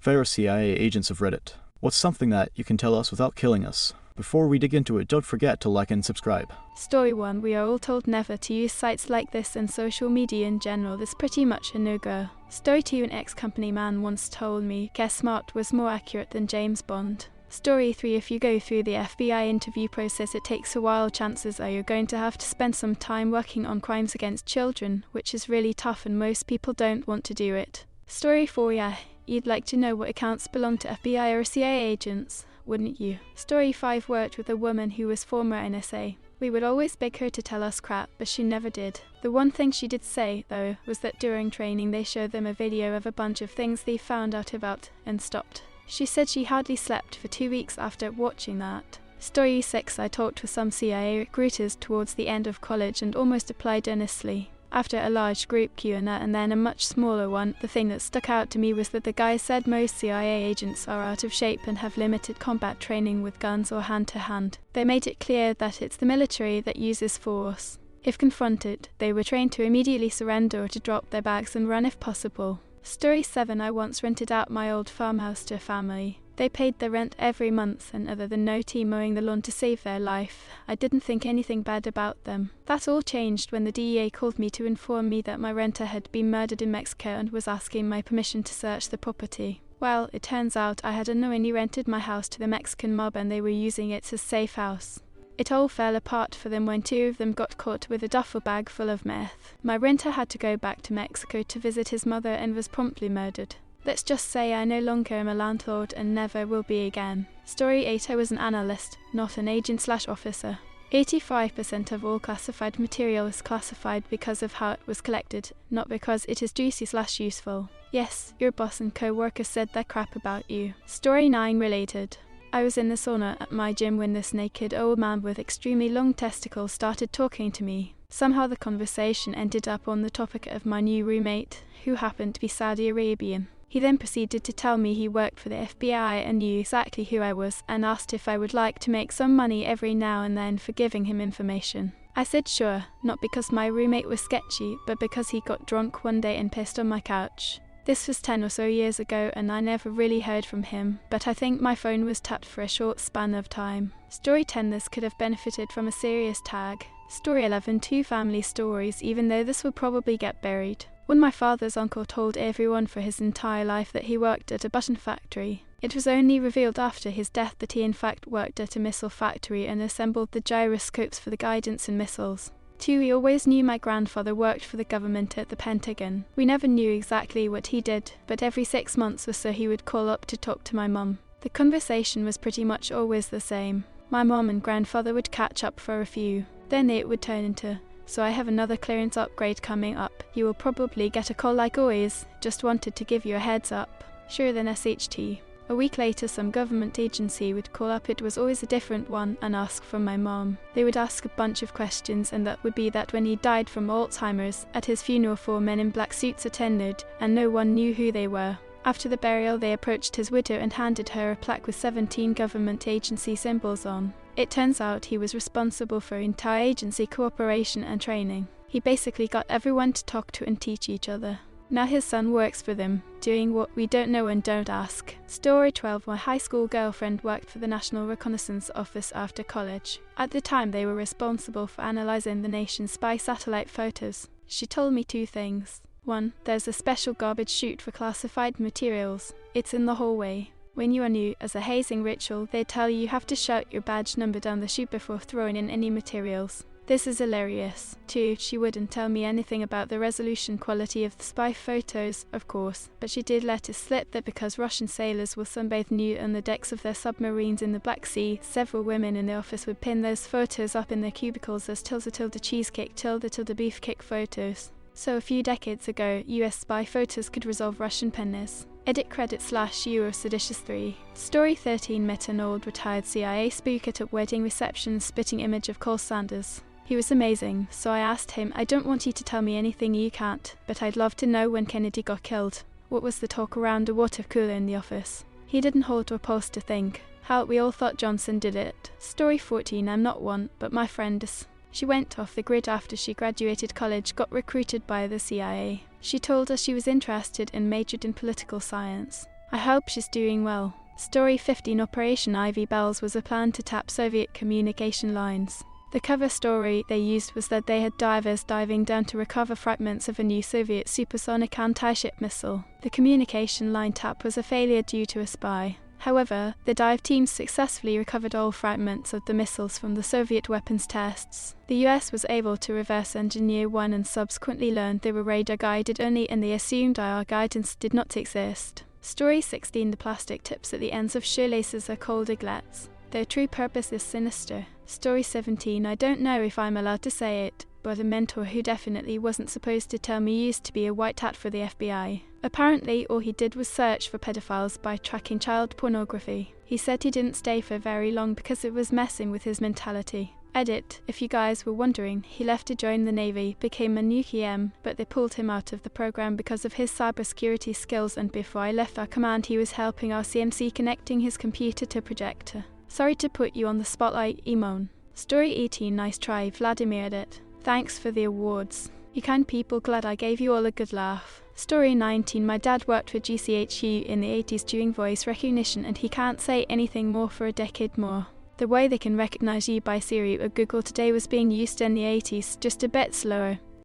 Fair CIA agents of Reddit. What's something that you can tell us without killing us? Before we dig into it, don't forget to like and subscribe. Story 1. We are all told never to use sites like this and social media in general. That's pretty much a no-go. Story 2. An ex-company man once told me Guess Smart was more accurate than James Bond. Story 3. If you go through the FBI interview process, it takes a while. Chances are you're going to have to spend some time working on crimes against children, which is really tough and most people don't want to do it. Story 4. Yeah, you'd like to know what accounts belong to FBI or CIA agents, wouldn't you? Story 5. Worked with a woman who was former NSA. We would always beg her to tell us crap, but she never did. The one thing she did say, though, was that during training they showed them a video of a bunch of things they found out about and stopped. She said she hardly slept for 2 weeks after watching that. Story 6. I talked with some CIA recruiters towards the end of college and almost applied earnestly. After a large group Q&A and then a much smaller one, the thing that stuck out to me was that the guy said most CIA agents are out of shape and have limited combat training with guns or hand-to-hand. They made it clear that it's the military that uses force. If confronted, they were trained to immediately surrender or to drop their bags and run if possible. Story 7. I once rented out my old farmhouse to a family. They paid their rent every month, and other than no tea mowing the lawn to save their life, I didn't think anything bad about them. That all changed when the DEA called me to inform me that my renter had been murdered in Mexico and was asking my permission to search the property. Well, it turns out I had unknowingly rented my house to the Mexican mob and they were using it as a safe house. It all fell apart for them when 2 of them got caught with a duffel bag full of meth. My renter had to go back to Mexico to visit his mother and was promptly murdered. Let's just say I no longer am a landlord and never will be again. Story 8. I was an analyst, not an agent/officer. 85% of all classified material is classified because of how it was collected, not because it is juicy/useful. Yes, your boss and co-worker said that crap about you. Story 9. Related. I was in the sauna at my gym when this naked old man with extremely long testicles started talking to me. Somehow the conversation ended up on the topic of my new roommate, who happened to be Saudi Arabian. He then proceeded to tell me he worked for the FBI and knew exactly who I was, and asked if I would like to make some money every now and then for giving him information. I said sure, not because my roommate was sketchy, but because he got drunk one day and pissed on my couch. This was 10 or so years ago and I never really heard from him, but I think my phone was tapped for a short span of time. Story 10. This could have benefited from a serious tag. Story 11. 2 family stories, even though this will probably get buried. When my father's uncle told everyone for his entire life that he worked at a button factory. It was only revealed after his death that he in fact worked at a missile factory and assembled the gyroscopes for the guidance in missiles. 2. We always knew my grandfather worked for the government at the Pentagon. We never knew exactly what he did, but every 6 months or so he would call up to talk to my mum. The conversation was pretty much always the same. My mum and grandfather would catch up for a few. Then it would turn into, "So I have another clearance upgrade coming up. You will probably get a call like always. Just wanted to give you a heads up." Sure, then SHT. A week later some government agency would call up, it was always a different one, and ask for my mom. They would ask a bunch of questions, and that would be that when he died from Alzheimer's, at his funeral 4 men in black suits attended, and no one knew who they were. After the burial they approached his widow and handed her a plaque with 17 government agency symbols on. It turns out he was responsible for entire agency cooperation and training. He basically got everyone to talk to and teach each other. Now his son works for them, doing what we don't know and don't ask. Story 12. My high school girlfriend worked for the National Reconnaissance Office after college. At the time they were responsible for analysing the nation's spy satellite photos. She told me 2 things. 1. There's a special garbage chute for classified materials. It's in the hallway. When you are new, as a hazing ritual, they tell you have to shout your badge number down the chute before throwing in any materials. This is hilarious. 2. She wouldn't tell me anything about the resolution quality of the spy photos, of course, but she did let it slip that because Russian sailors will sunbathe nude on the decks of their submarines in the Black Sea, several women in the office would pin those photos up in their cubicles as ~cheesecake ~beefcake photos. So a few decades ago, US spy photos could resolve Russian pennies. Edit credit /U or Seditious 3. Story 13. Met an old retired CIA spook at a wedding reception spitting image of Cole Sanders. He was amazing, so I asked him, "I don't want you to tell me anything you can't, but I'd love to know when Kennedy got killed. What was the talk around a water cooler in the office?" He didn't hold or pause to think. How we all thought Johnson did it. Story 14. I'm not one, but my friend is. She went off the grid after she graduated college, got recruited by the CIA. She told us she was interested and majored in political science. I hope she's doing well. Story 15 Operation Ivy Bells was a plan to tap Soviet communication lines. The cover story they used was that they had divers diving down to recover fragments of a new Soviet supersonic anti-ship missile. The communication line tap was a failure due to a spy. However, the dive teams successfully recovered all fragments of the missiles from the Soviet weapons tests. The US was able to reverse engineer one and subsequently learned they were radar guided only, and they assumed IR guidance did not exist. Story 16 The plastic tips at the ends of shoelaces are called eglets. Their true purpose is sinister. Story 17 I don't know if I'm allowed to say it, but a mentor who definitely wasn't supposed to tell me used to be a white hat for the FBI. Apparently, all he did was search for pedophiles by tracking child pornography. He said he didn't stay for very long because it was messing with his mentality. Edit, if you guys were wondering, he left to join the Navy, became a nuke EM, but they pulled him out of the program because of his cybersecurity skills, and before I left our command he was helping our CMC connecting his computer to projector. Sorry to put you on the spotlight, Emon. Story 18 Nice try, Vladimir. Edit. Thanks for the awards. You kind people, glad I gave you all a good laugh. Story 19 My dad worked for GCHQ in the 80s doing voice recognition, and he can't say anything more for a decade more. The way they can recognize you by Siri or Google today was being used in the 80s, just a bit slower.